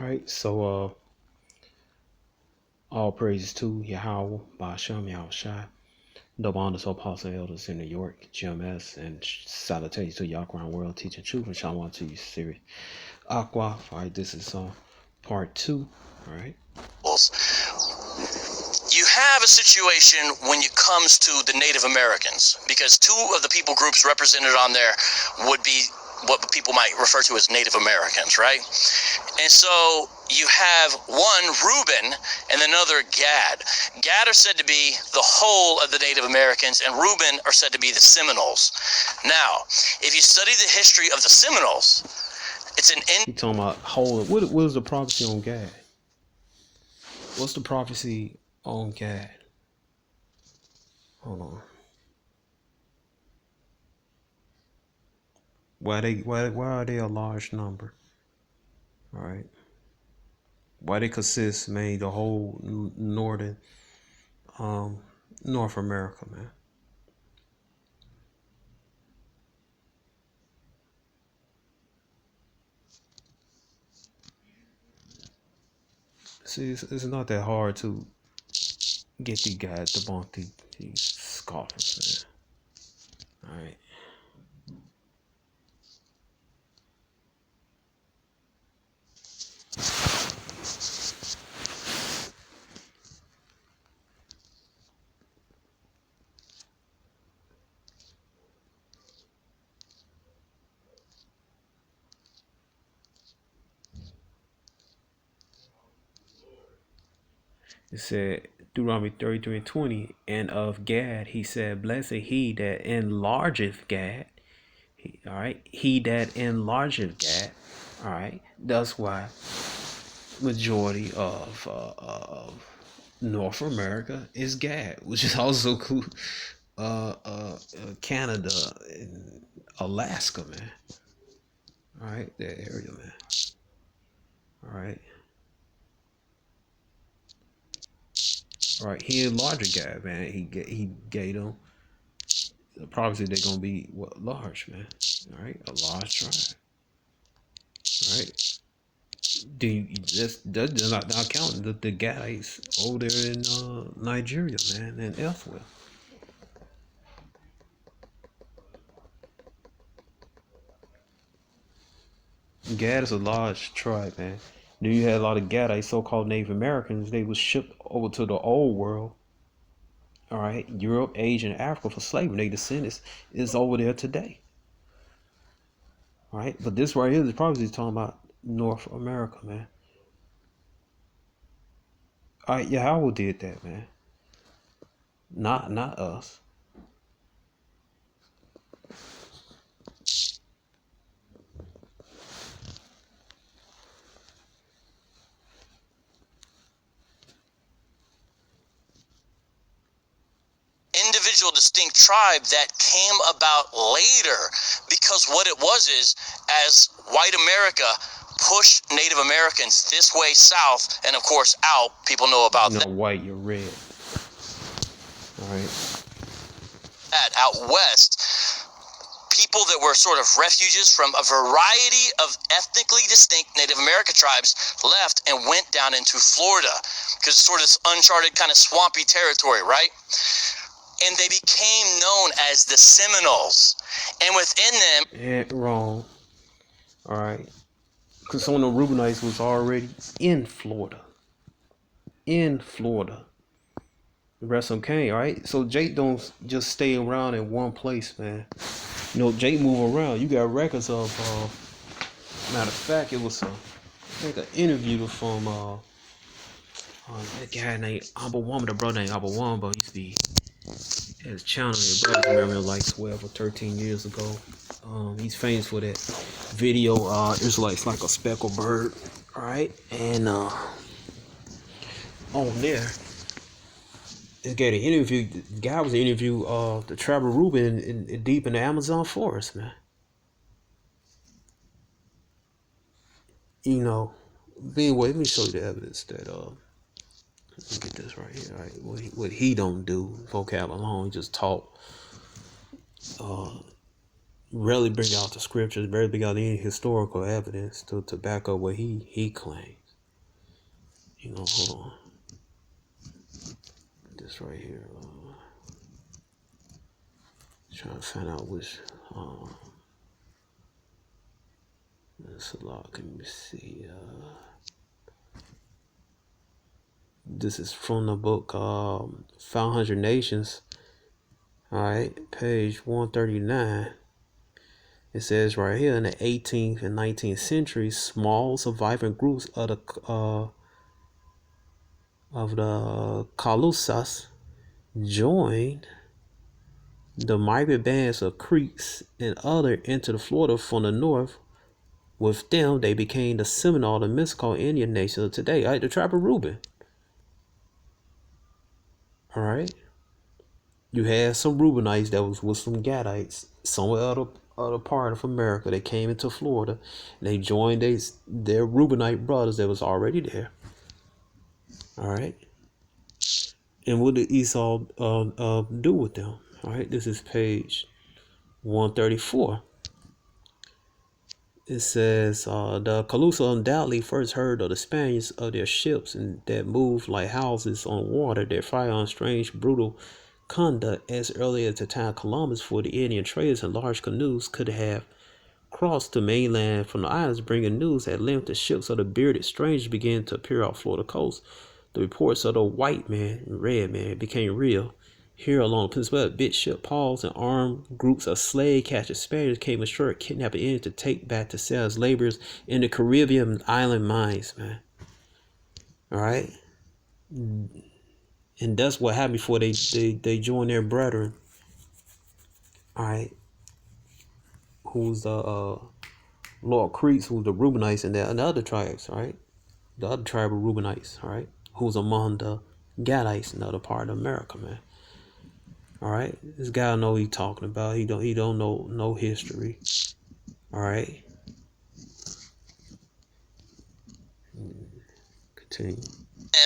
All right, so all praises to Yahweh, Ba'ashem, Yahushai, double honors to apostle elders in New York, GMS, and salutations to Yahweh World Teaching Truth, and Shalom to you, series Aqua. All right, this is part 2. All right. You have a situation when it comes to the Native Americans, because two of the people groups represented on there would be what people might refer to as Native Americans, right? And so you have one, Reuben, and another, Gad. Gad are said to be the whole of the Native Americans, and Reuben are said to be the Seminoles. Now, if you study the history of the Seminoles, it's an You talking about whole? What is the prophecy on Gad? What's the prophecy on Gad? Hold on. Why are they a large number? All right. Why they consist, man, the whole northern North America, man. See, it's not that hard to get these guys to debunk these scoffers, man. All right. It said, Deuteronomy 33:20, and of Gad he said, blessed he that enlargeth Gad. All right, he that enlargeth Gad. All right, that's why majority of North America is Gad, which is also cool. Canada and Alaska, man. All right, that area, man. All right. All right, he enlarged Gad, man. He gave them the prophecy they're gonna be what, large, man. All right, a large tribe. All right. That does not count the guys over there in Nigeria, man, and elsewhere. Gad is a large tribe, man. Then you had a lot of Gadites, so-called Native Americans. They was shipped over to the old world. All right, Europe, Asia, and Africa for slavery. Their descendants is over there today. All right, but this right here is probably talking about North America, man. All right, Yahweh did that, man. Not us. Individual distinct tribe that came about later, because what it was is, as white America pushed Native Americans this way south and of course out, people know about that. White, you're red. All right. That out west, people that were sort of refugees from a variety of ethnically distinct Native American tribes left and went down into Florida, because it's sort of uncharted kind of swampy territory, right? And they became known as the Seminoles. And within them... wrong. All right. Because some of the Reubenites was already in Florida. The rest of them came, all right? So Jake don't just stay around in one place, man. You know, Jake move around. You got records of... matter of fact, it was, I think, an interview from that guy named Abba Wamba, the brother named Abba Wamba. He used to be... his channel, your brother, remember, like 12 or 13 years ago. He's famous for that video, Israelites like a speckled bird, all right? And on there, this guy, the interview, the guy was interview the tribe of Reuben in deep in the Amazon forest, man. You know, anyway, let me show you the evidence that let me get this right here. All right, what he don't do, Vocab alone, he just talk. Rarely bring out the scriptures, rarely bring out any historical evidence to back up what he claims. Hold on. This right here. Trying to find out which. This a lot. Can you see? This is from the book 500 Nations. All right, page 139. It says right here, in the 18th and 19th centuries, small surviving groups of the Calusas joined the migrant bands of Creeks and other entered Florida from the north. With them, they became the Seminole, the mystical Indian nation of today. All right, the tribe of Reuben. All right. You had some Reubenites that was with some Gadites somewhere other part of America. They came into Florida and they joined their Reubenite brothers that was already there. All right. And what did Esau do with them? All right. This is page 134. It says the Calusa undoubtedly first heard of the Spaniards of their ships and that moved like houses on water, their fire on strange, brutal conduct as early as the time of Columbus, for the Indian traders in large canoes could have crossed the mainland from the islands bringing news. At length the ships of the bearded strangers began to appear off Florida coast. The reports of the white man and red man became real. Here along the peninsula, big ship Pauls and armed groups of slave catchers Spaniards came ashore, kidnapping Indians to take back to sell as laborers in the Caribbean island mines, man. All right. And that's what happened before they joined their brethren. All right. Who's the Lord Creeks, who's the Reubenites and the other tribes, all right? The other tribe of Reubenites, all right? Who's among the Gadites in the other part of America, man. All right, this guy know what he's talking about. He don't know no history. All right. Continue.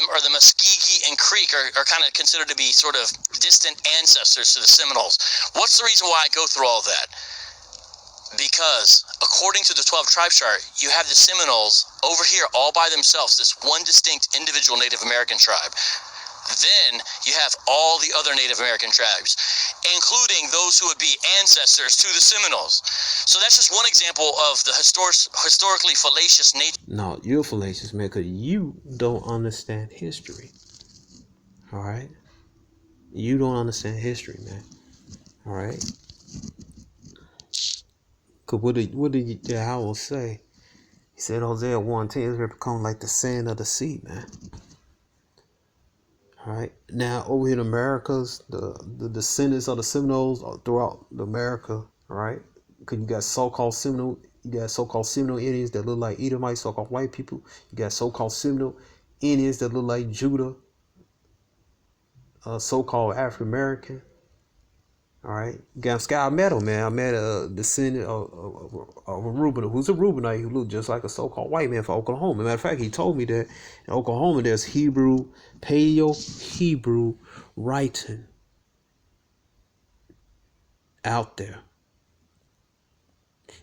Or the Muskegee and Creek are kind of considered to be sort of distant ancestors to the Seminoles. What's the reason why I go through all of that? Because according to the 12 tribe chart, you have the Seminoles over here all by themselves, this one distinct individual Native American tribe. Then you have all the other Native American tribes, including those who would be ancestors to the Seminoles. So that's just one example of the historically fallacious nature. No, you're fallacious, man, because you don't understand history. All right? You don't understand history, man. All right? Because what did Howell say? He said Hosea 1:10 is going to become like the sand of the sea, man. All right. Now over here in Americas, the descendants of the Seminoles are throughout America. All right. Because you got so-called Seminole, Indians that look like Edomites, so-called white people. You got so-called Seminole Indians that look like Judah, so-called African American. All right. I met him, man. I met a descendant of a Reuben, who's a Reubenite who looked just like a so-called white man from Oklahoma. Matter of fact, he told me that in Oklahoma there's Paleo-Hebrew writing out there.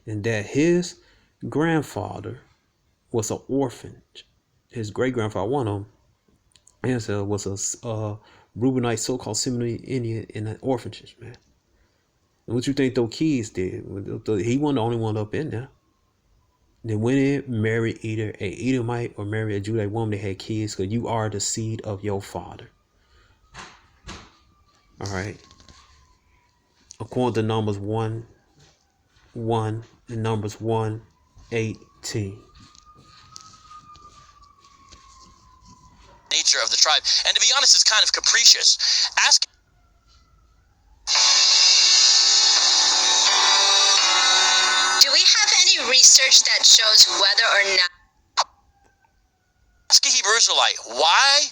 And that his grandfather was an orphan. His great-grandfather, one of them, was a Reubenite, so-called Seminole Indian in an orphanage, man. And what you think those kids did? He wasn't the only one up in there. They went in, married either a Edomite or married a Judite woman that had kids, because you are the seed of your father. All right. According to Numbers 1:1 and Numbers 1:18. Nature of the tribe. And to be honest, it's kind of capricious. Ask. Research that shows whether or not. Ask a Hebrew Israelite, why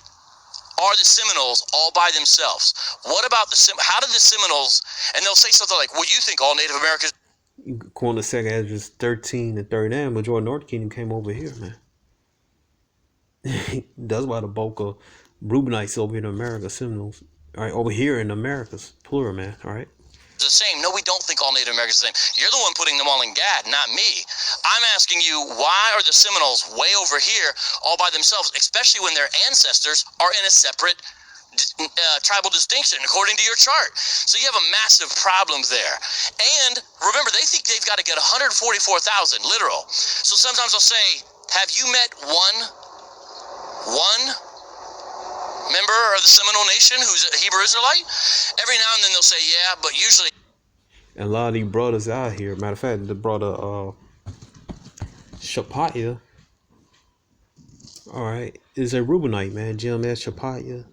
are the Seminoles all by themselves? What about how did the Seminoles, and they'll say something like, well, you think all Native Americans. According to 2nd Ezra 13 and 39, majority of North Kingdom came over here, man. That's why the bulk of Reubenites over in America, Seminoles, all right, over here in America's plural, man, all right. the same. No, we don't think all Native Americans are the same. You're the one putting them all in Gad, not me. I'm asking you, why are the Seminoles way over here all by themselves, especially when their ancestors are in a separate tribal distinction according to your chart? So you have a massive problem there. And remember, they think they've got to get 144,000 literal. So sometimes I'll say, have you met one member of the Seminole Nation who's a Hebrew Israelite? Every now and then they'll say, yeah, but usually. And a lot of these brothers out here, matter of fact, the brother Shapaya, all right, is a Reubenite, man. GMS Shapaya.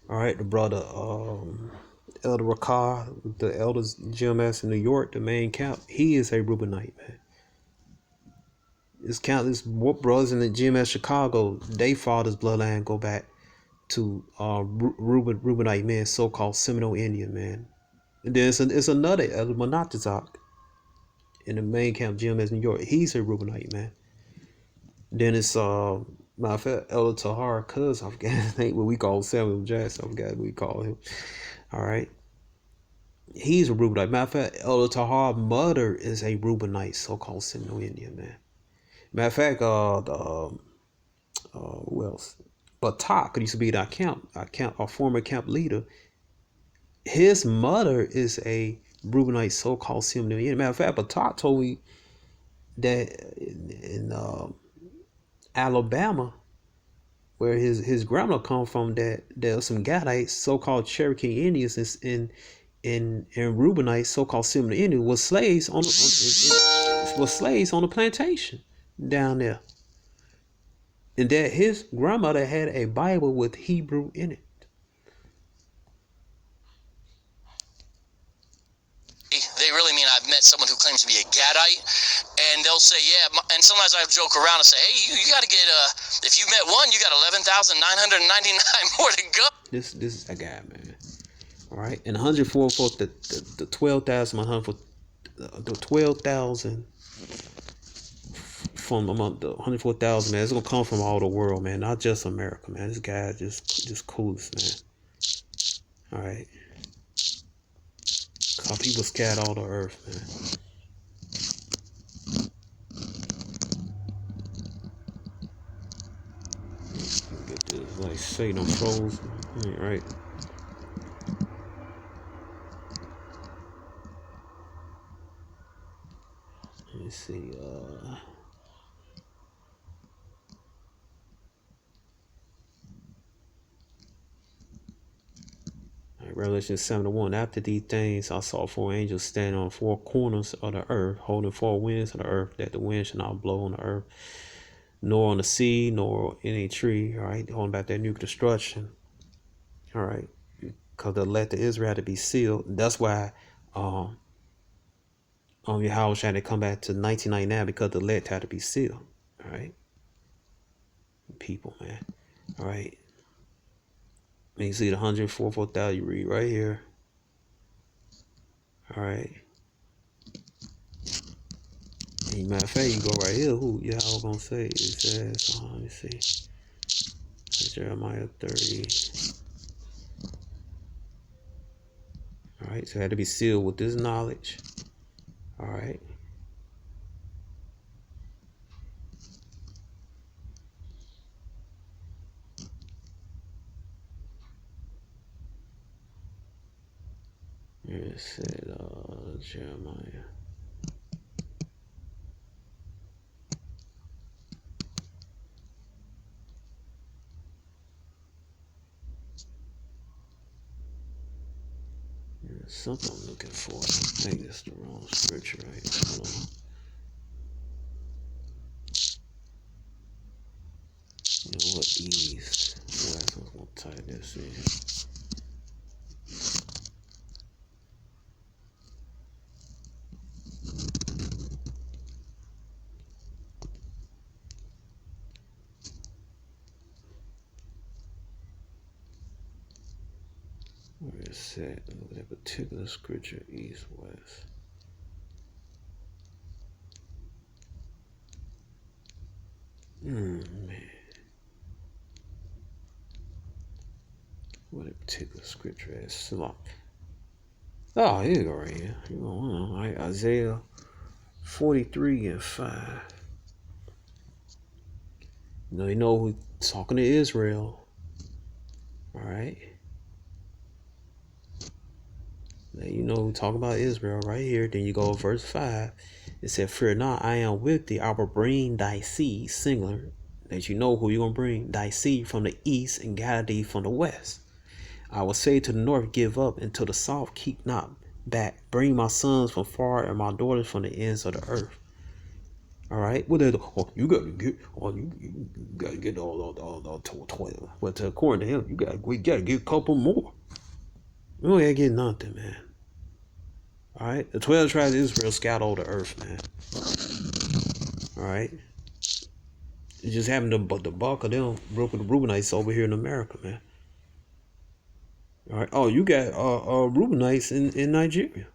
All right, the brother Elder Rakar, the elders GMS in New York, the main camp, he is a Reubenite, man. This countless brothers in the GMS Chicago, they father's bloodline go back to Reubenite men, so-called Seminole Indian, man. And there's another Elder Monatizak in the main camp GMS New York. He's a Reubenite, man. Then it's matter of fact, Elder Tahar Cuz, I forgot his name, what we call Samuel Jackson, I forgot what we call him. All right. He's a Reubenite. Matter of fact, Elder Tahar's mother is a Reubenite, so-called Seminole Indian, man. Matter of fact, who else? Batak used to be our former camp leader. His mother is a Reubenite, so-called Seminole Indian. Matter of fact, Batak told me that in Alabama, where his grandma come from, that there are some Gadites, so-called Cherokee Indians, and Reubenites, so-called Seminole Indians, was slaves on the plantation down there, and that his grandmother had a Bible with Hebrew in it. They really mean I've met someone who claims to be a Gadite, and they'll say, yeah, and sometimes I joke around and say, hey, you got to get, if you met one, you got 11,999 more to go. This is a guy, man. All right, and 104 for the 12,000, the 12,000 from among the 104,000, man. It's gonna come from all the world, man, not just America, man. This guy just coolest, man. All right, cause people scattered all the earth, man. Get this, like Satan froze, right? Let's see, Revelation 7:1. After these things, I saw four angels standing on four corners of the earth, holding four winds of the earth, that the wind should not blow on the earth, nor on the sea, nor any tree. All right, holding back that nuclear destruction. All right, because the elect of Israel had to be sealed. That's why Yahweh had to come back to 1999, because the elect had to be sealed. All right, people, man. All right. And you see the 144,000 you read right here. All right. And matter of fact, you go right here. Who I was gonna say? It says, let me see. It's Jeremiah 30. All right. So it had to be sealed with this knowledge. All right. Here it said Jeremiah. There's something I'm looking for. I think it's the wrong scripture, right? Hold on. You know what? Ease. I'm gonna type this in. Where it's at, that particular scripture, east, west. Man. What a particular scripture is. Oh, here you go right here. All right, Isaiah 43 and 5. You know who's talking to Israel. All right. Now you know who talking about Israel right here. Then you go to verse 5. It said, "Fear not, I am with thee. I will bring thy seed," singular. That you know who you're going to bring. "Thy seed from the east and gather thee from the west. I will say to the north, give up, and to the south, keep not back. Bring my sons from far and my daughters from the ends of the earth." All right. What you got to get. You got to get all 12. But according to him, we got to get a couple more. We don't got to get nothing, man. All right. The 12 tribes of Israel scattered all the earth, man. All right. It just happened to the bulk of them broke with the Reubenites over here in America, man. All right. Oh, you got Reubenites in Nigeria.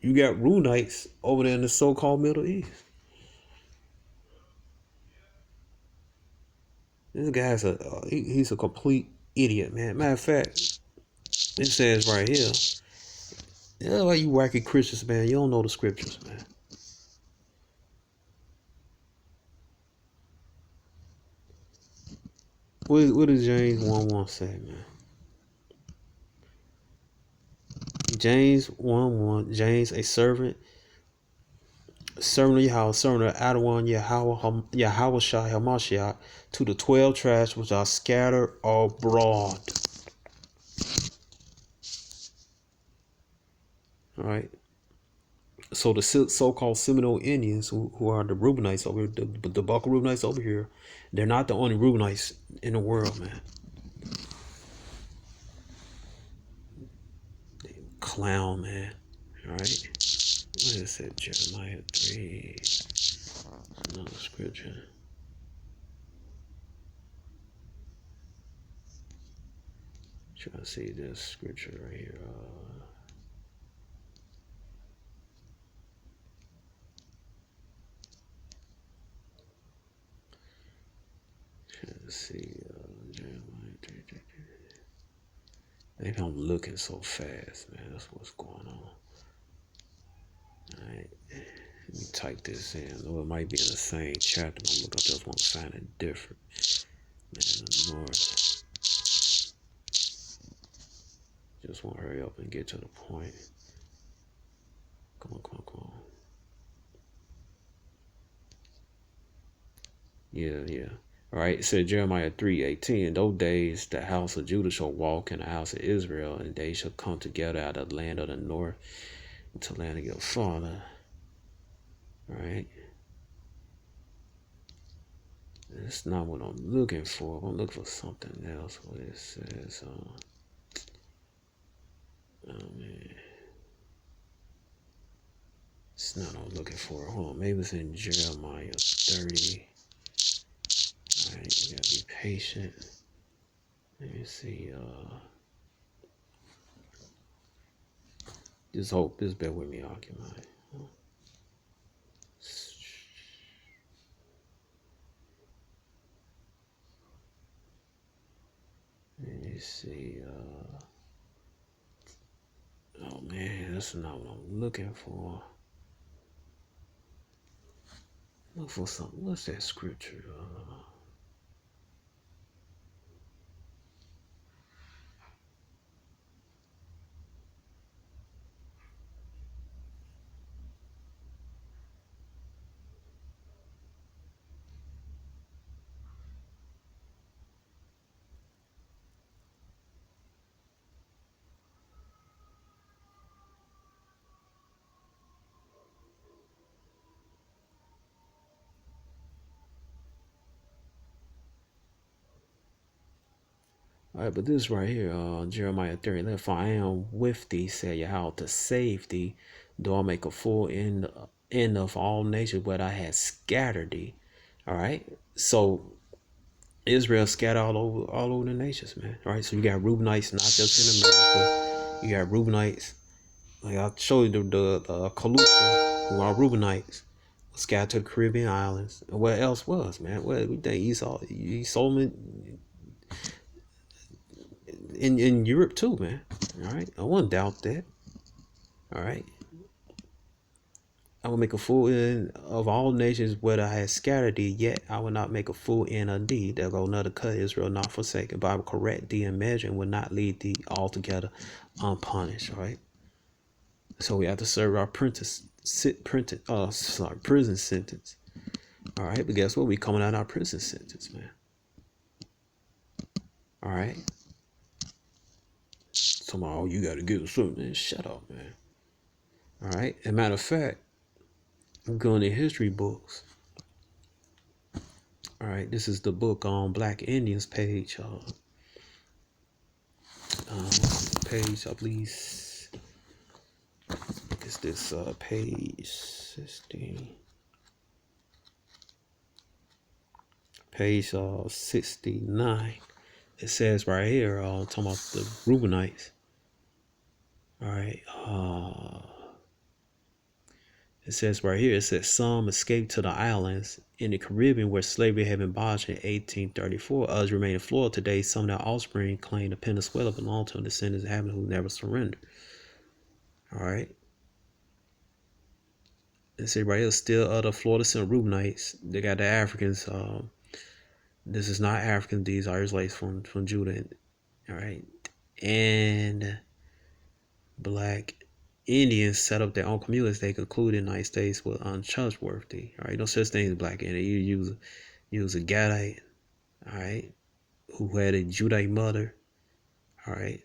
You got Reubenites over there in the so-called Middle East. This guy's he's a complete idiot, man. Matter of fact, it says right here, that's why you wacky Christians, man. You don't know the scriptures, man. What does James 1:1 say, man? James 1:1. James, a servant of Yahweh, servant of Adawan Yahweh Shai Hamashiach, to the 12 tribes which are scattered abroad. All right. So the so-called Seminole Indians, who are the Reubenites over here, the bulk of Reubenites over here, they're not the only Reubenites in the world, man. Clown, man. All right. What is it? Jeremiah 3. Another scripture. Trying to see this scripture right here. Trying to see Jeremiah 3. Maybe I'm looking so fast, man. That's what's going on. Alright. Let me type this in. Though it might be in the same chapter, but I'm looking, I just want to find it different. Man, the north. Just want to hurry up and get to the point. Come on. Yeah. All right, it said Jeremiah 3:18. In those days, the house of Judah shall walk in the house of Israel, and they shall come together out of the land of the north into the land of your father. All right. That's not what I'm looking for. I'm looking for something else. What it says. Oh, man. It's not what I'm looking for. Hold on. Maybe it's in Jeremiah 30. Alright, you gotta be patient. Let me see. Just bear with me, occupy. Let me see. Oh man, that's not what I'm looking for. Look for something. What's that scripture? All right, but this right here, Jeremiah 30. For I am with thee, said Yahweh, to save thee, though I make a full end of all nations, but I had scattered thee. All right, so Israel scattered all over the nations, man. All right, so you got Reubenites, not just in America. You got Reubenites. Like I showed you the Calusa, who are Reubenites, scattered to the Caribbean islands. And what else was, man? What we think Esau Solomon. in Europe too, man. All right, I wouldn't doubt that. All right, I will make a fool in of all nations, whether I had scattered thee, yet I will not make a fool in of thee. There go another cut, Israel not forsaken, but I will correct thee in measure and will not leave thee altogether unpunished. All right. So we have to serve our prison sentence. All right, but guess what? We coming out our prison sentence, man. All right. Somehow you got to get something. Man. Shut up, man. All right. As a matter of fact, I'm going to history books. All right. This is the book on Black Indians page. Page, I believe. Is this page 16? Page 69. It says right here, talking about the Reubenites. All right. It says right here, it says some escaped to the islands in the Caribbean where slavery had been abolished in 1834. Others remain in Florida today. Some of their offspring claim the Venezuela belonged to descendants of inhabitants who never surrendered. All right. It says right here, still other Florida Reubenites. They got the Africans. This is not African. These are Israelites from Judah. All right. And Black Indians set up their own communities. They concluded the United States was untrustworthy. All right. No such thing as Black Indian. You use a Gadite. All right. Who had a Judite mother. All right.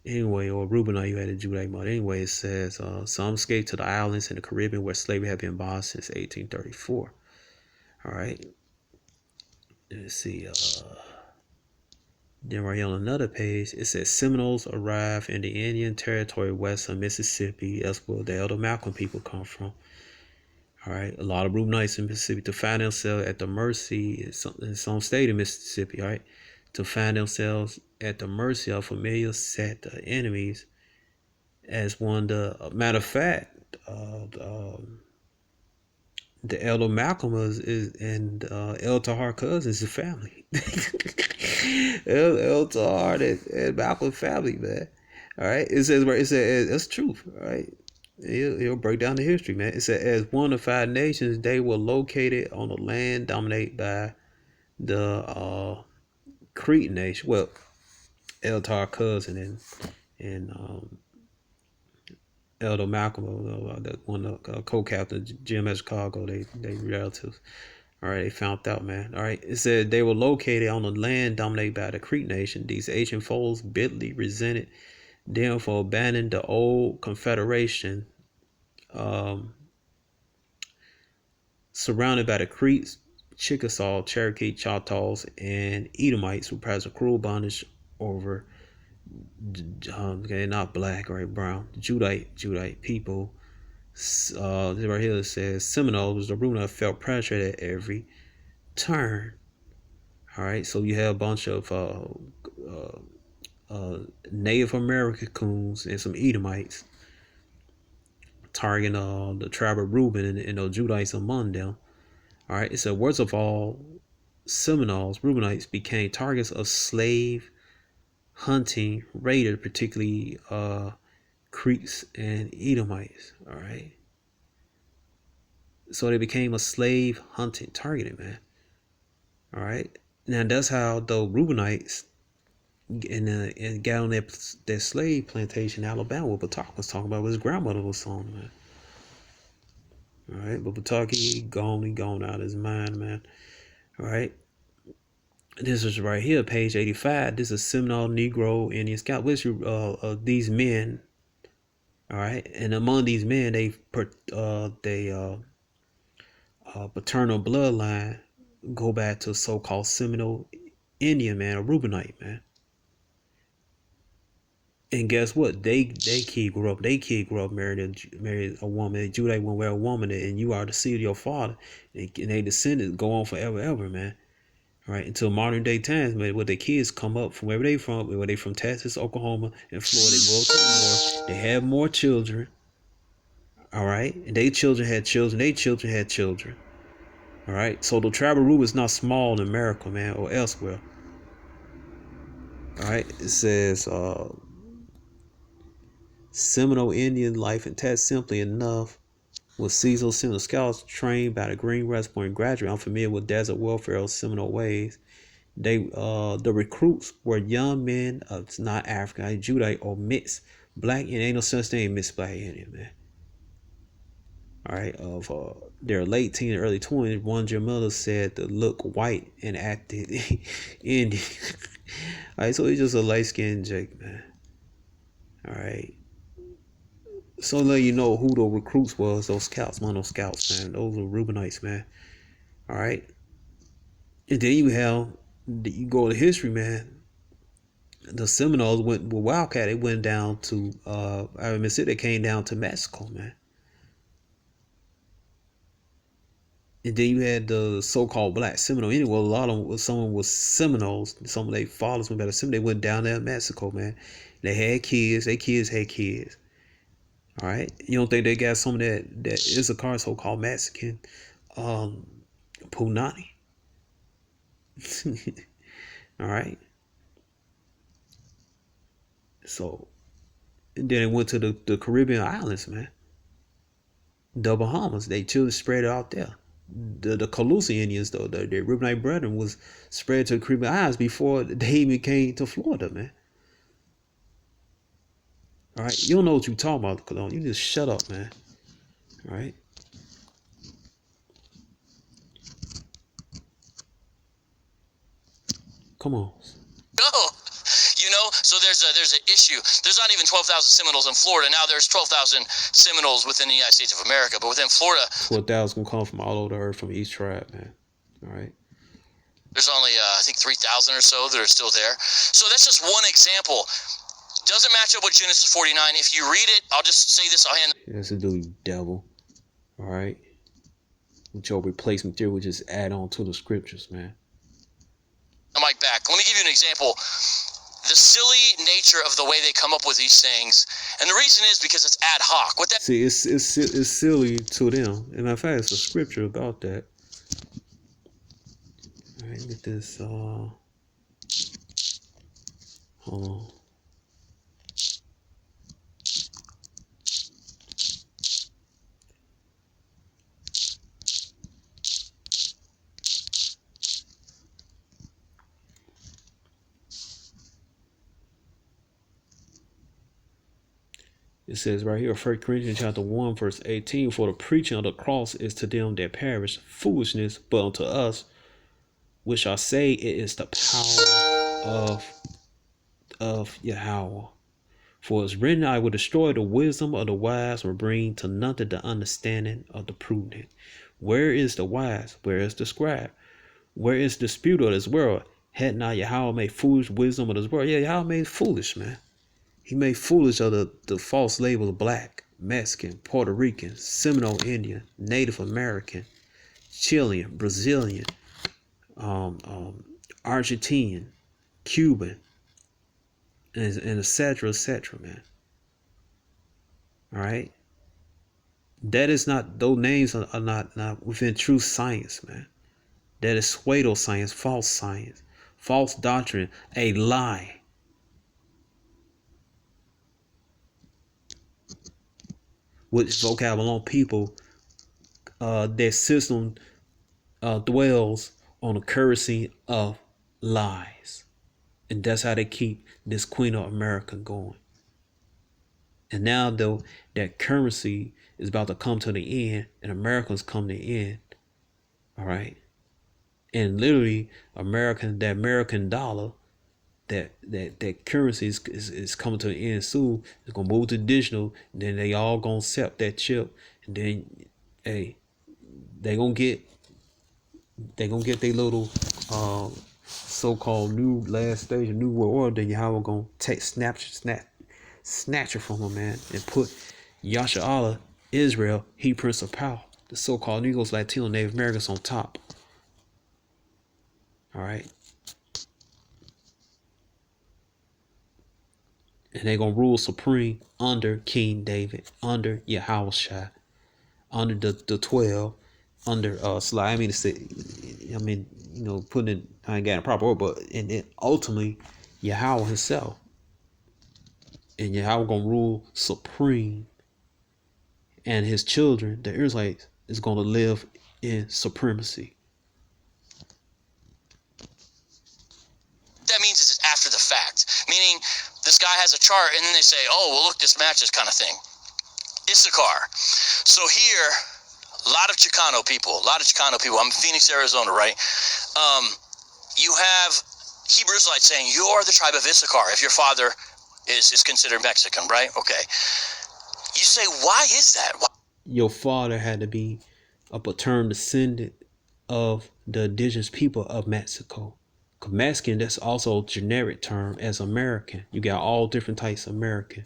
Anyway, or Reubenite, who had a Judite mother. Anyway, it says some escaped to the islands in the Caribbean where slavery had been abolished since 1834. All right. Let's see. Then right here on another page, it says Seminoles arrived in the Indian Territory west of Mississippi. That's where the Elder Malcolm people come from. All right, a lot of Reubenites in Mississippi to find themselves at the mercy in some state of Mississippi. All right, to find themselves at the mercy of familiar set of enemies. As one, the matter of fact, the Elder Malcolm is and El Tahar cousins is family. El Tahar and Malcolm family, man. All right. It says that's truth. All right. He'll break down the history, man. It said as one of 5 nations, they were located on the land dominated by the Cretan nation. Well, El Tahar cousin and Elder Malcolm, one of the co-captain Jim at Chicago, they relatives. All right, they found out, man. All right, it said they were located on the land dominated by the Creek Nation. These ancient foes bitterly resented them for abandoning the old confederation, surrounded by the Creeks, Chickasaw, Cherokee, Choctaws, and Edomites who practiced a cruel bondage over not black, right, brown, Judite people. Right here it says Seminoles, the Runa felt pressured at every turn. All right, so you have a bunch of Native Americans and some Edomites targeting the tribe of Reuben and those Judites among them. All right, it said worst of all, Seminoles, Reubenites became targets of slave hunting raiders, particularly Creeks and Edomites. All right, so they became a slave hunting target, man. All right, now that's how the Reubenites and got on that slave plantation in Alabama. What Batak was talking about, what his grandmother was on, man. All right, but Batak, he gone out of his mind, man. All right. This is right here, page 85. This is Seminole Negro Indian Scout. Which these men, all right, and among these men, paternal bloodline go back to so-called Seminole Indian man, a Reubenite man. And guess what? They kid grew up married a woman, a Judite woman, a woman, and you are the seed of your father, and they descendants go on forever, ever, man. Right, until modern day times, man, where their kids come up from wherever they from, where they from Texas, Oklahoma, and Florida, they go up to the north, they have more children. All right, and they children had children, they children had children. All right, so the tribal rule is not small in America, man, or elsewhere. All right, it says Seminole Indian life and test simply enough. With seasonal Seminole scouts trained by the Green West Point graduate, unfamiliar with desert warfare or Seminole ways. The recruits were young men of not African, Judite or mixed black, and ain't no such thing mixed black Indian, man. All right, of their late teen and early 20s, one Jim Miller said to look white and acted Indian. All right, so he's just a light skinned Jake, man. All right. So let you know who the recruits was, those scouts, one of those scouts, man. Those were Reubenites, man. All right. And then you go to history, man. The Seminoles went with Wildcat. They went down to Mississippi. They came down to Mexico, man. And then you had the so-called black Seminole. Anyway, a lot of them, someone was Seminoles. Some of their fathers went back to Seminole. They went down there in Mexico, man. They had kids. Their kids had kids. All right. You don't think they got some of that Issachar, so-called Mexican Punani? All right. So, and then it went to the Caribbean islands, man. The Bahamas. They children spread out there. The Cologne Indians, though, the Reubenites brethren, was spread to the Caribbean islands before they even came to Florida, man. All right. You don't know what you're talking about, Cologne. You just shut up, man. All right. Come on. Go. You know, so there's an issue. There's not even 12,000 Seminoles in Florida. Now there's 12,000 Seminoles within the United States of America, but within Florida, 12,000 gonna come from all over the earth from each tribe, man. All right. there's only I think 3,000 or so that are still there. So that's just one example. Doesn't match up with Genesis 49. If you read it, I'll just say this. I'll hand. That's a dude, devil. All right. With your replacement theory, we just add on to the scriptures, man. The mic back. Let me give you an example. The silly nature of the way they come up with these things, and the reason is because it's ad hoc. What that See, it's silly to them. And in fact, it's a scripture about that. All right, get this. Hold on. It says right here, 1 Corinthians chapter 1, verse 18, for the preaching of the cross is to them that perish foolishness, but unto us, which I say it is the power of Yahweh. For it's written, I will destroy the wisdom of the wise and bring to nothing the understanding of the prudent. Where is the wise? Where is the scribe? Where is the dispute of this world? Had not Yahweh made foolish wisdom of this world? Yeah, Yahweh made foolish, man. He made foolish of the false labels black, Mexican, Puerto Rican, Seminole Indian, Native American, Chilean, Brazilian, Argentinian, Cuban, and et cetera, man. All right. That is not, those names are not within true science, man. That is pseudo science, false doctrine, a lie. Which Vocab Malone people, their system dwells on the currency of lies. And that's how they keep this Queen of America going. And now, though, that currency is about to come to the end, and Americans come to the end, all right? And literally, the American dollar, that currency is coming to the end soon. It's gonna move to digital, and then they all gonna accept that chip, and then hey, they gonna get their little so-called new last stage of new world order. Then Yahweh gonna snatch it from them, man, and put Yasha Allah, Israel, he Prince of Power, the so-called Negroes, Latino, Native Americans on top. All right. And they're going to rule supreme under King David, under Yahushua, under the 12, under Sly. Putting it, I ain't got a proper word, but and then ultimately Yahweh himself. And Yahweh gonna rule supreme. And his children, the Israelites, is gonna live in supremacy. That means it's after the fact. Meaning, this guy has a chart, and then they say, oh, well, look, this matches kind of thing. Issachar. So here, a lot of Chicano people. I'm in Phoenix, Arizona, right? You have Hebrew Israelites saying, you are the tribe of Issachar if your father is considered Mexican, right? Okay. You say, why is that? Why? Your father had to be a paternal descendant of the indigenous people of Mexico. Because Mexican, that's also a generic term as American. You got all different types of American.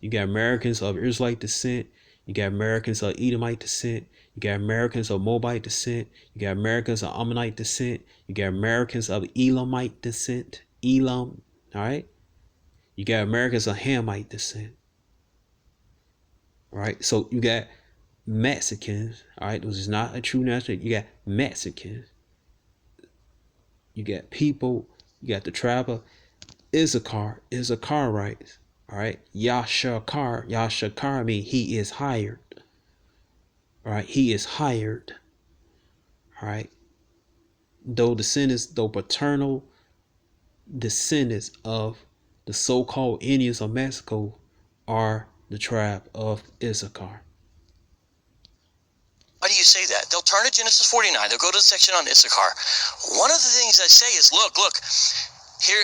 You got Americans of Israelite descent. You got Americans of Edomite descent. You got Americans of Moabite descent. You got Americans of Ammonite descent. You got Americans of Elamite descent. Elam, all right? You got Americans of Hamite descent. All right? So you got Mexicans, all right? This is not a true national. You got Mexicans. You got people. You got the tribe of Issachar, Issacharites, all right? Yashakar means he is hired. All right, he is hired. All right. Though paternal descendants of the so-called Indians of Mexico are the tribe of Issachar. Why do you say that? They'll turn to Genesis 49. They'll go to the section on Issachar. One of the things I say is, look, here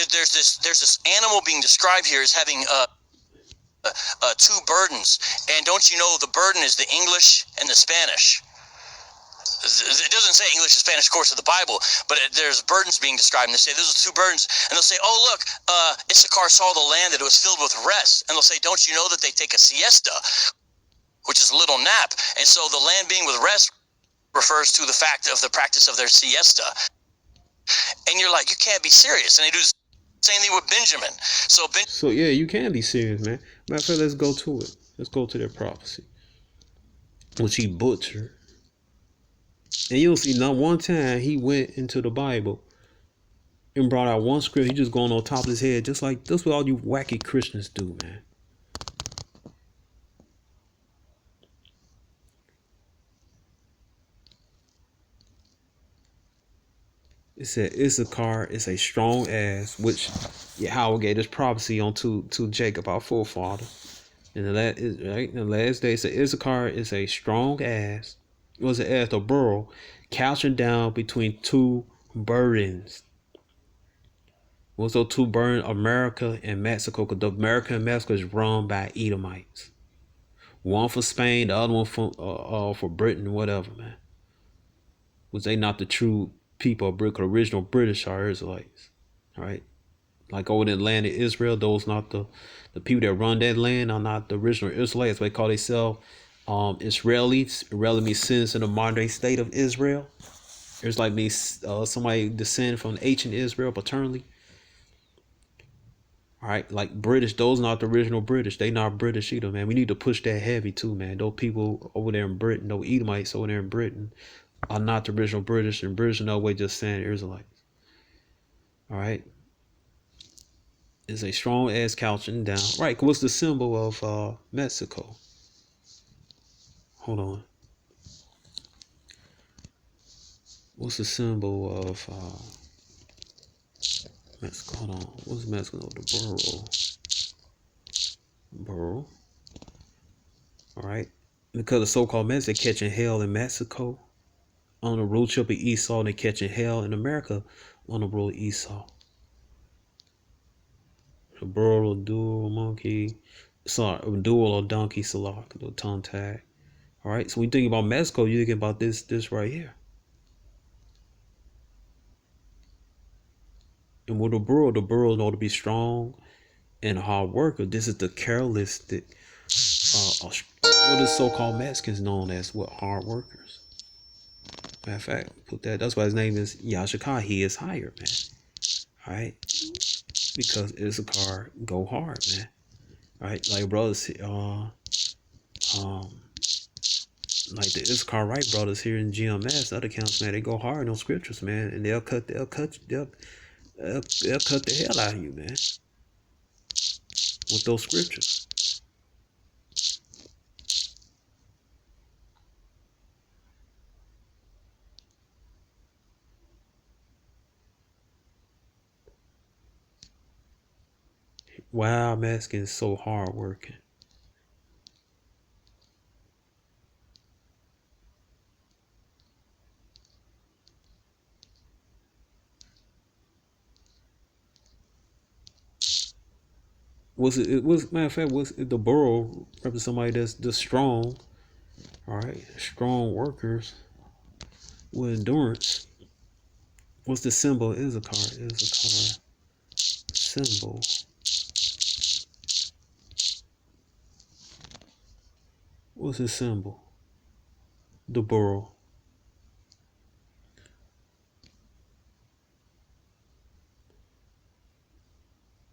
there's this animal being described here as having two burdens, and don't you know the burden is the English and the Spanish? It doesn't say English and Spanish, of course, of the Bible, but there's burdens being described, and they say those are two burdens, and they'll say, oh, look, Issachar saw the land, that it was filled with rest, and they'll say, don't you know that they take a siesta, which is a little nap, and so the land being with rest refers to the fact of the practice of their siesta, and you're like, you can't be serious, and they do the same thing with Benjamin. So yeah, you can be serious, man. Matter of fact, let's go to it. Let's go to their prophecy, which he butchered. And you'll see not one time he went into the Bible and brought out one script. He just going on top of his head, just like that's what all you wacky Christians do, man. It said Issachar is a strong ass, which Yahweh gave this prophecy on to Jacob, our forefather. In the last day, it said Issachar is a strong ass. It was an ass, a burro, couching down between two burdens. What's those two burdens? America and Mexico, because the America and Mexico is run by Edomites. One for Spain, the other one for Britain, whatever, man. Was they not the true people of Britain? Original British are Israelites, all right? Like over in the land of Israel, those not the people that run that land are not the original Israelites. They call themselves Israelis. Israeli means citizens in the modern day state of Israel. It's like me, somebody descend from ancient Israel paternally. All right, like British, those not the original British. They not British either, man. We need to push that heavy too, man. Those people over there in Britain, those Edomites over there in Britain, are not the original British, and British in no way just saying Israelites. All right. Is a strong ass couching down. Right, what's the symbol of Mexico? Hold on. What's the symbol of Mexico? Hold on. What's Mexico? The burro. All right. Because the so-called Mexicans catching hell in Mexico on the road trip of Esau, and they catching hell in America on the road of Esau. A burro, a dual, monkey, a dual or donkey, salak, the tongue tag. All right. So when you think about Mexico, you think about this right here. And with the burro know to be strong and a hard worker. This is the characteristic. What is so-called Mexicans known as? What, hard workers? Matter of fact, that's why his name is Yashakar. He is hired, man. All right, because Issachar go hard, man. All right, like brothers, like the Issachar Wright brothers here in GMS, other accounts, man, they go hard on scriptures, man, and they'll they'll cut the hell out of you, man, with those scriptures. Wow, Mexicans so hard working. Was it? It was matter of fact. Was it the burro represent somebody that's the strong? All right, strong workers with endurance. What's the symbol? Is a car. Is a car symbol. What's his symbol? The burro.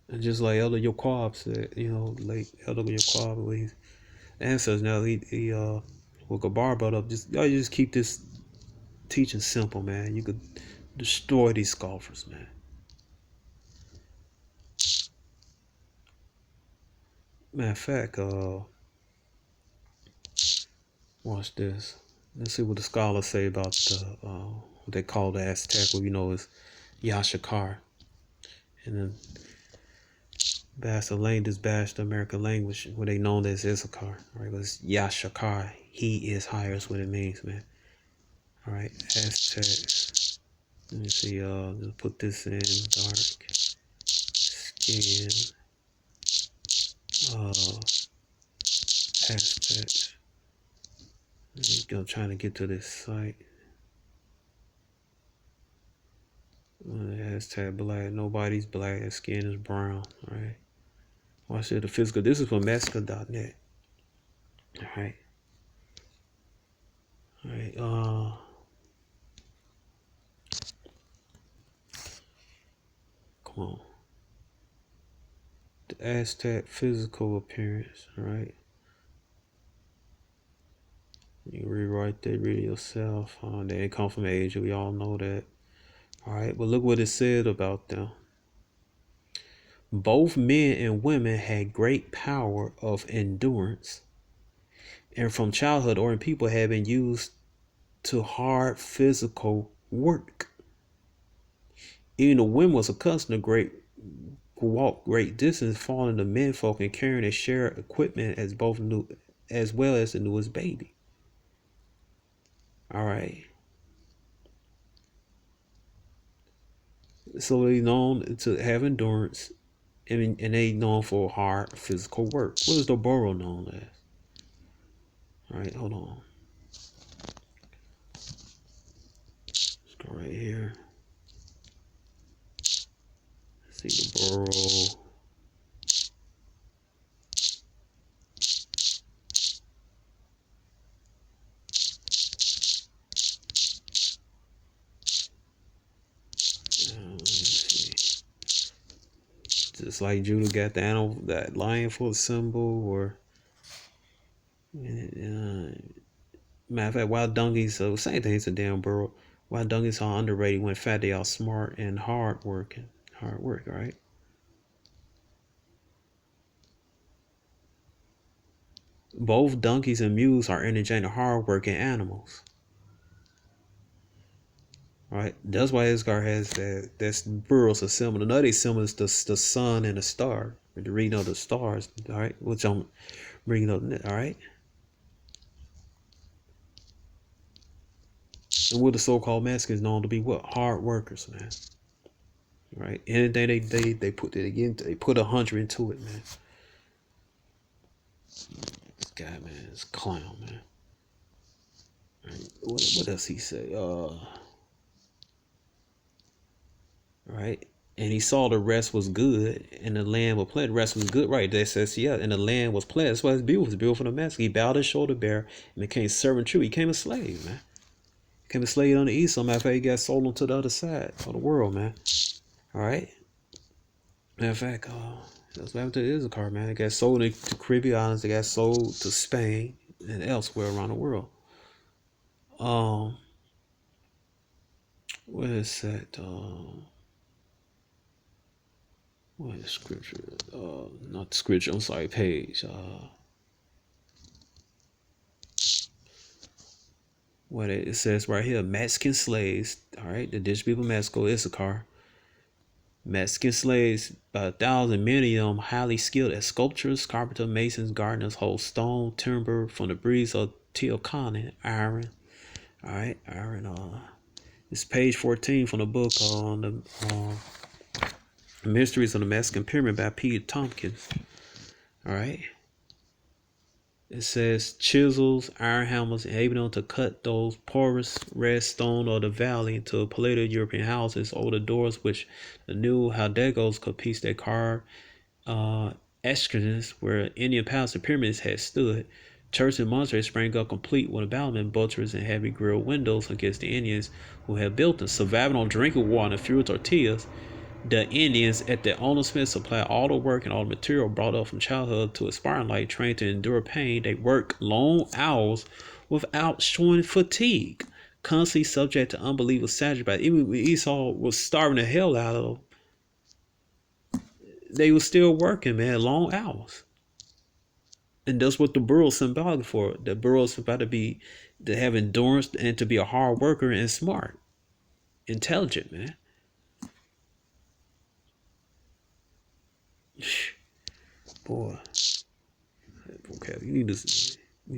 And just like Elder Yoquab said, late Elder Yoquab, his ancestors now, what Gabar brought up, y'all just keep this teaching simple, man. You could destroy these scoffers, man. Matter of fact, watch this. Let's see what the scholars say about what they call the Aztec, what we know is Yashakar. And then Bastard language bashed the American language, what they known as Issachar. All right, but it's Yashakar. He is higher is what it means, man. All right, Aztecs. Let me see. Let's put this in dark skin. Aztecs. Let me go trying to get to this site. Aztec black. Nobody's black. Their skin is brown. All right. Watch it. The physical. This is from Mexico.net. All right. All right. Come on. The Aztec physical appearance. All right. You rewrite that, read it yourself. They come from Asia. We all know that. All right. But look what it said about them. Both men and women had great power of endurance, and from childhood, ordinary people had been used to hard physical work. Even the women was accustomed to walk great distance, following the menfolk and carrying and share equipment as well as the newest baby. All right. So they known to have endurance, and they known for hard physical work. What is the borough known as? All right, hold on. Let's go right here. See the borough. Just like Judah got the animal, that lion for a symbol, or matter of fact, wild donkeys. So same thing. It's a damn burrow. Wild donkeys are underrated. When in fact they are smart and hard work, right? Both donkeys and mules are energetic, hard-working animals. Right? That's why Isgar has that's burrows a symbol. Another symbol is the sun and the star. The reading of the stars, all right, which I'm bringing up, all right. And what the so-called Mexicans known to be what? Hard workers, man. Right? Anything they put it again, they put 100 into it, man. This guy, man, this clown, man. Right. What else he say? Right. And he saw the rest was good, and the land was pleasant. The rest was good, right? That says, yeah, and the land was pleasant. That's why it's beautiful. It's beautiful for the Mexican. He bowed his shoulder bare and became servant true. He became a slave, man. He became a slave on the east. So matter of fact, he got sold onto the other side of the world, man. All right. Matter of fact, that's what happened to Issachar, man. They got sold to Caribbean islands. They got sold to Spain and elsewhere around the world. What is that? what is scripture? Not scripture. I'm sorry, page. What it says right here: Mexican slaves. All right, the indigenous people of Mexico, Issachar. Mexican slaves, about 1,000, many of them highly skilled as sculptors, carpenters, masons, gardeners, hold stone, timber from the breeze of Teocalli, iron. All right, iron. It's page 14 from the book on the Mysteries of the Mexican Pyramid by Peter Tompkins. All right. It says chisels, iron hammers, enabling them to cut those porous red stone of the valley into Palladial European houses over the doors, which the new Hidalgos could piece their carved escutcheons where Indian palace and pyramids had stood. Churches and monasteries sprang up complete with abandonment, butchers, and heavy grilled windows against the Indians who had built them, surviving on drinking water and a few tortillas. The Indians at their own expense supplied all the work and all the material brought up from childhood to aspiring life, trained to endure pain. They worked long hours without showing fatigue, constantly subject to unbelievable savagery. But even when Esau was starving the hell out of them, they were still working, man, long hours. And that's what the burro is symbolic for. The burro is about to have endurance and to be a hard worker and smart, intelligent, man. Boy, okay, you need to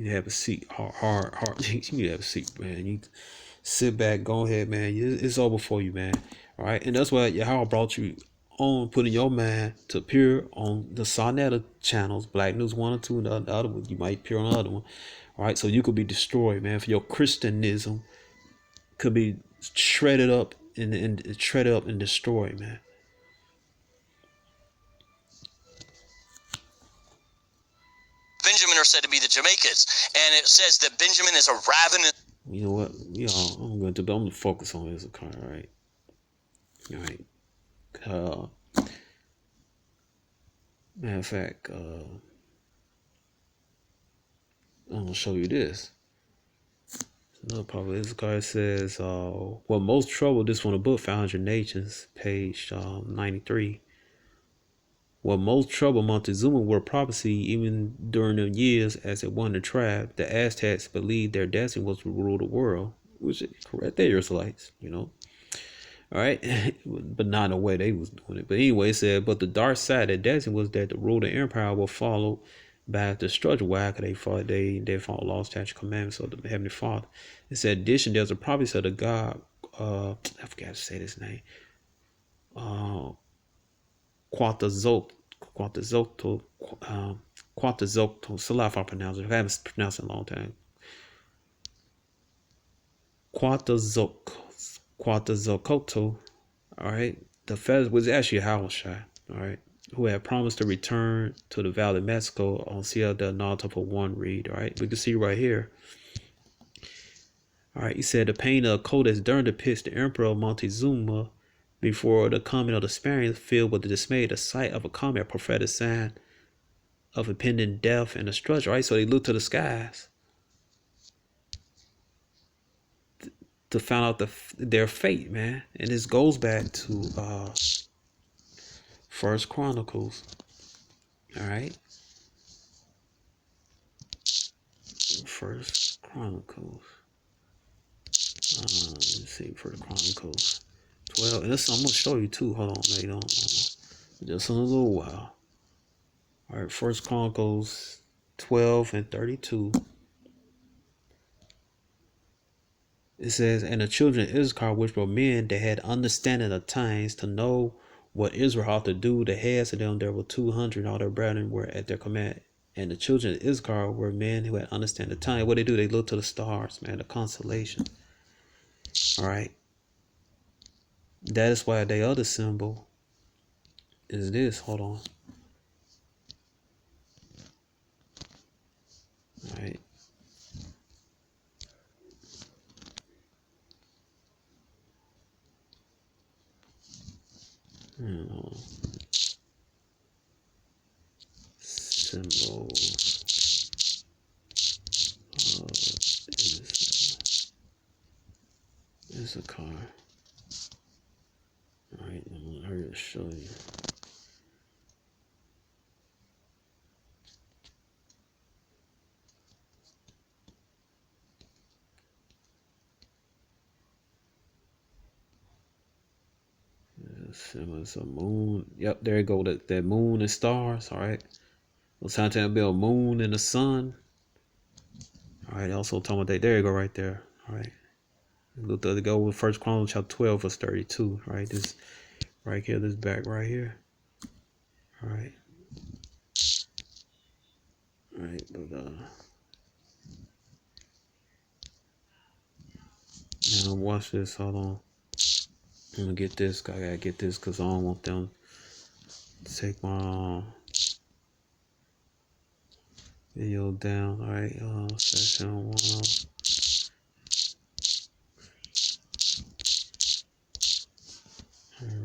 have a seat, hard. You need to have a seat, man. You sit back, go ahead, man. It's over for you, man. All right, and that's why Yahweh brought you on, putting your mind to appear on the Sarnetta channels, Black News 1 or 2, and the other one. You might appear on the other one. All right, so you could be destroyed, man. For your Christianism could be shredded up and destroyed, man. Benjamin are said to be the Jamaicans, and it says that Benjamin is a ravenous. You know what? I'm going to focus on this, okay? All right. All right. Matter of fact, I'm gonna show you this. Another part of this card says, "What most trouble." This one, a book, 500 Nations, page 93. What most trouble Montezuma were prophecy even during the years as it won the tribe. The Aztecs believed their destiny was to rule the world, which is correct. They're Israelites, you know. All right, but not in the way they was doing it. But anyway, it said, but the dark side of destiny was that the rule of the empire will follow by destruction. Why? Because they followed laws, statutes, commandments of the Heavenly Father. It said, addition, there's a prophecy of the God. I forgot to say this name. Quatazocto. Salah if I pronounce it. I haven't pronounced it in a long time. Quatazocto. All right. The feather was actually a Hawashai. All right. Who had promised to return to the Valley of Mexico on Sierra del Norte for one read. All right. We can see right here. All right. He said the pain of Codes during depicts the Emperor Montezuma before the coming of the Spaniards, filled with the dismay, the sight of a comet, a prophetic sign of impending death and destruction. Right. So they looked to the skies to find out their fate, man. And this goes back to First Chronicles. All right. First Chronicles. Let's see. First Chronicles 12. And this I'm gonna show you too. Hold on, wait on. Just in a little while. All right. First Chronicles 12 and 32. It says, and the children of Issachar, which were men that had understanding of times to know what Israel ought to do, the heads of them there were 200, all their brethren were at their command. And the children of Issachar were men who had understanding of time. What they do, they look to the stars, man, the constellation. All right. That is why the other symbol is this. Hold on. All right. Symbols is a car. All right, I'm gonna hurry to show you. It's a moon. Yep, there you go. That moon and stars. All right. What's time to build moon and the sun? All right. Also talking about that. There you go, right there. All right. Look to go with First Chronicles chapter 12 verse 32. All right. This right here. This back right here. All right. All right. But now watch this. Hold on. I'm gonna get this. I gotta get this because I don't want them to take my video down. All right. Section 1.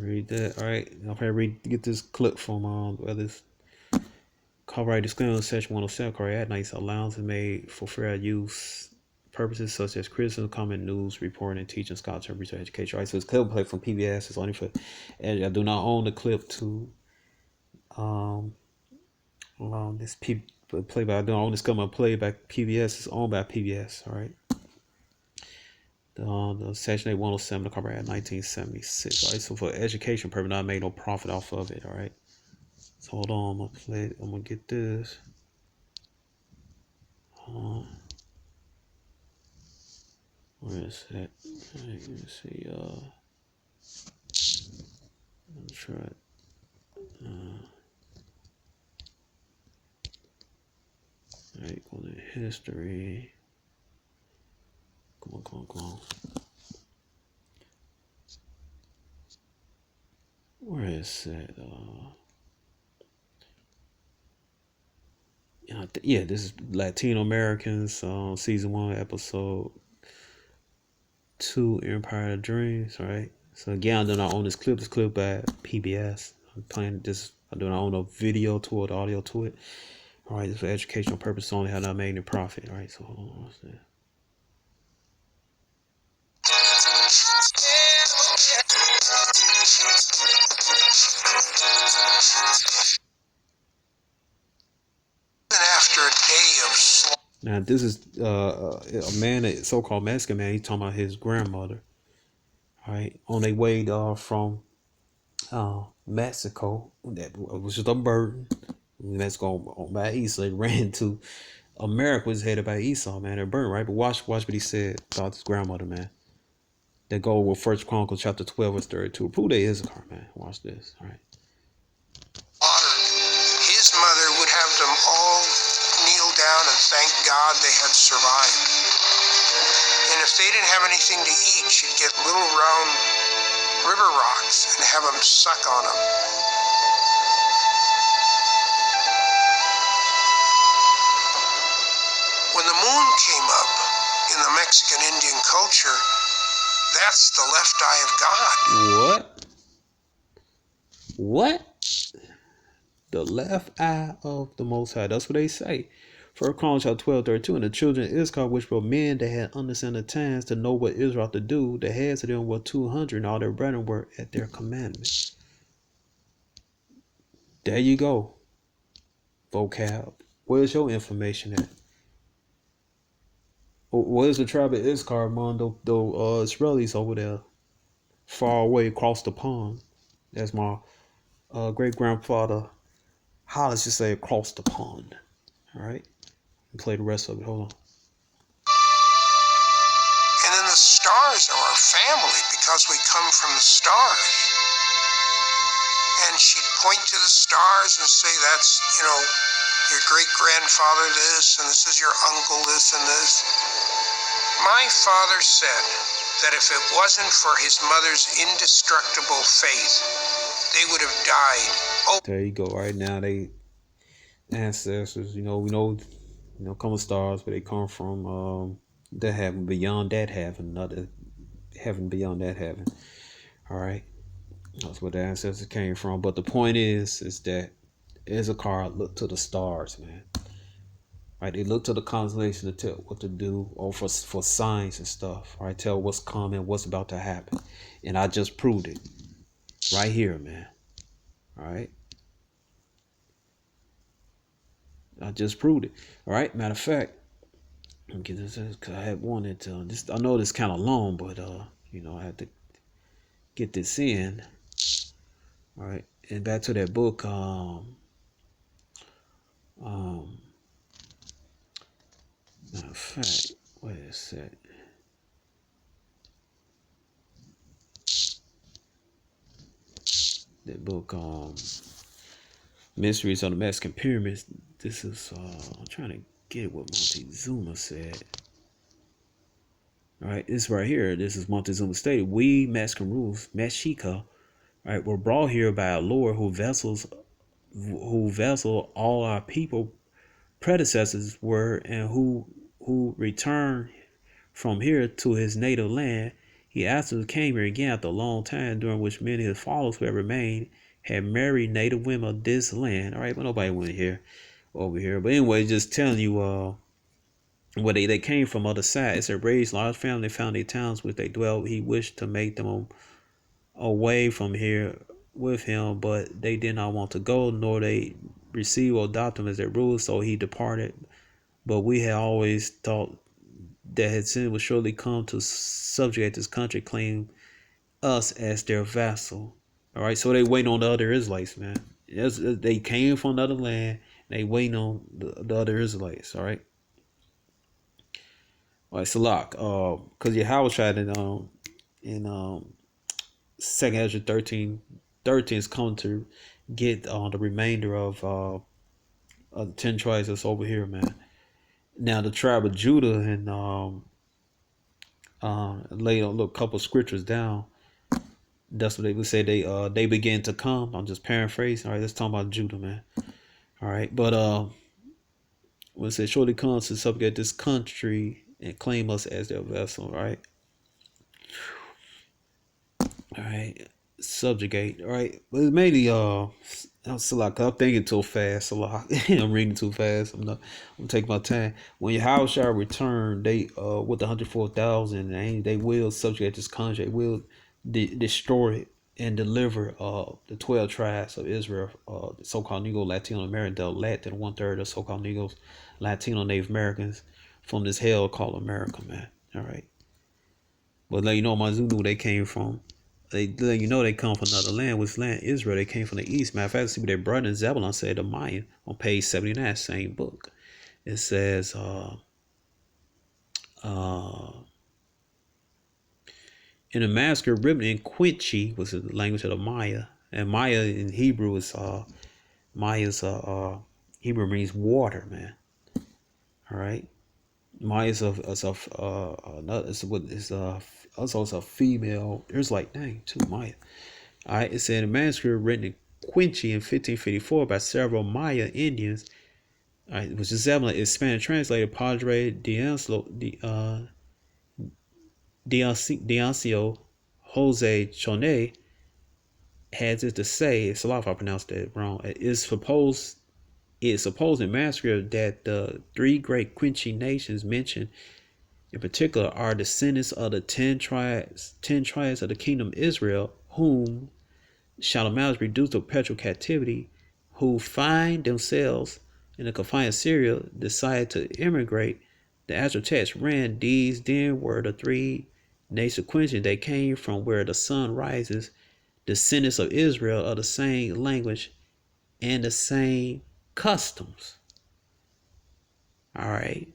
Read that. All right. Okay. Get this clip from this copyright disclaimer section 107. Copyright nice allowance is made for fair use purposes such as criticism, comment, news, reporting, and teaching, scholarship, research, education. Right. So it's clip play from PBS. It's only for. And I do not own the clip to this play by. I don't own this coming play by PBS. It's owned by PBS. All right. The Section 8 107, the copyright 1976. All right, so for education purpose, I made no profit off of it. All right, so hold on, I'm gonna play it. I'm gonna get this. Where is that? All right, let me see. Let's try it. All right, go to history. Come on. Where is that? Yeah, this is Latino Americans, season 1, episode 2, Empire of Dreams. Right. So again, I do not own this clip. This clip by PBS. I'm playing this. I do not own a video to it, audio to it. All right, this for educational purpose only. Have not made any profit. All right, so hold on. What's that? After a day of slaughter. Now this is a man, a so-called Mexican man. He's talking about his grandmother. All right, on their way from Mexico, that was just a burden. Mexico by Esau, they ran to America, was headed by Esau, man. They're burdened, right? But watch what he said about his grandmother, man. That go with First Chronicles chapter 12 verse 32. Prove they is a car, man. Watch this. All right. His mother would have them all kneel down and thank God they had survived. And if they didn't have anything to eat, she'd get little round river rocks and have them suck on them. When the moon came up in the Mexican Indian culture, that's the left eye of God. What? The left eye of the Most High. That's what they say. First Chronicles chapter 12:32. And the children of Israel, which were men that had understanding times to know what Israel ought to do, the heads of them were 200, and all their brethren were at their commandments. There you go. Vocab. Where's your information at? Where's the tribe of Issachar among those Israelis over there, far away across the pond? That's my great grandfather Hollis just say across the pond. All right, and play the rest of it. Hold on. And then the stars are our family because we come from the stars. And she'd point to the stars and say, that's, your great-grandfather this, and this is your uncle this and this. My father said that if it wasn't for his mother's indestructible faith, they would have died. Oh, there you go. Right now, they ancestors, we know, come stars, but they come from that heaven, beyond that heaven, another heaven beyond that heaven. All right, that's where the ancestors came from. But the point is that Issachar looked to the stars, man. Right, they look to the constellation to tell what to do, or for signs and stuff. Right, tell what's coming, what's about to happen, and I just proved it right here, man. All right, I just proved it. All right, matter of fact, let me get this because I had wanted to. I know this kind of long, but I had to get this in. All right, and back to that book. Matter of fact, what is that? That book, Mysteries on the Mexican Pyramids. This is, I'm trying to get what Montezuma said. All right, this right here. This is Montezuma stated: "We Mexican rulers, Mexica, right, were brought here by a Lord who vessel all our people predecessors were, and who returned from here to his native land. He afterwards came here again after a long time, during which many of his followers who had remained had married native women of this land." All right, but nobody went here over here. But anyway, just telling you where they came from other side. It said, "Raised large family, they found their towns which they dwelt. He wished to make them away from here with him, but they did not want to go, nor they receive or adopt him as their rulers, so he departed. But we had always thought that his sin would surely come to subjugate this country, claim us as their vassal." All right, so they waiting on the other Israelites, man. They came from another land. They waiting on the other Israelites. All right. All right, Salak. Because Yahweh tried in 2nd Ezra 13 is coming to get the remainder of the 10 tribes that's over here, man. Now the tribe of Judah and laid a little couple scriptures down. That's what they would say. They began to come. I'm just paraphrasing. All right, let's talk about Judah, man. All right, but when it says surely comes to subjugate this country and claim us as their vessel, right? All right, subjugate. All right, but it's mainly I'm thinking too fast. I'm reading too fast. I'm taking my time. When Yahweh shall return, they with the 104,000, and they will subjugate this country. They will destroy it and deliver the 12 tribes of Israel, the so-called Negro Latino American, the Latin 1/3 of so-called Negroes, Latino Native Americans from this hell called America, man. All right, but let you know, my Zulu, they came from. They let you know they come from another land. Which land? Israel. They came from the east. Matter of fact, see what their brother in Zebulon said to Mayan on page 79, same book. It says, in a manuscript written in Quincy, was the language of the Maya, and Maya in Hebrew is Maya's Hebrew means water, man. All right, Maya is also a female. There's like name too, Maya. All right, it said a manuscript written in Quincy in 1554 by several Maya Indians. All right, which is Zebulon, is Spanish translated Padre Dioncio Jose Chonet has it to say. It's a lot if I pronounced that wrong. It's supposed in manuscript that the 3 great Quincy nations mentioned in particular are descendants of the 10 tribes of the kingdom of Israel, whom Shalom reduced to perpetual captivity, who find themselves in the confines of Syria, decided to immigrate. The actual text ran, "These then were the 3 nations of Quincy. They came from where the sun rises, descendants of Israel of the same language and the same customs." All right.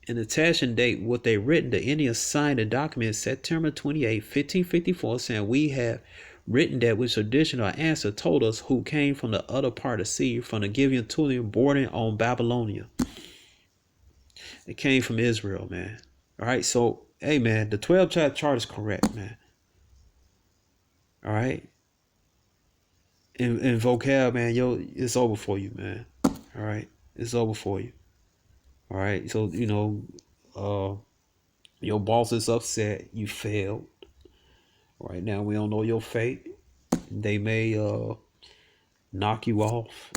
In the attachment date, what they written, the Indians signed a document September 28, 1554, saying, "We have written that which traditional answer told us, who came from the other part of the sea, from the Gibeon Tulium bordering on Babylonia." It came from Israel, man. All right, so hey, man, the 12 chart is correct, man. All right, in vocab, man, it's over for you, man. All right, it's over for you. All right, so your boss is upset. You failed. Right now, we don't know your fate. They may knock you off.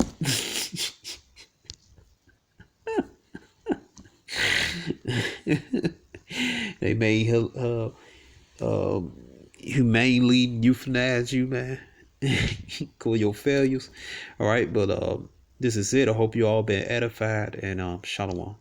They may humanely euthanize you, man. Call your failures. All right, but this is it. I hope you all been edified, and shalom.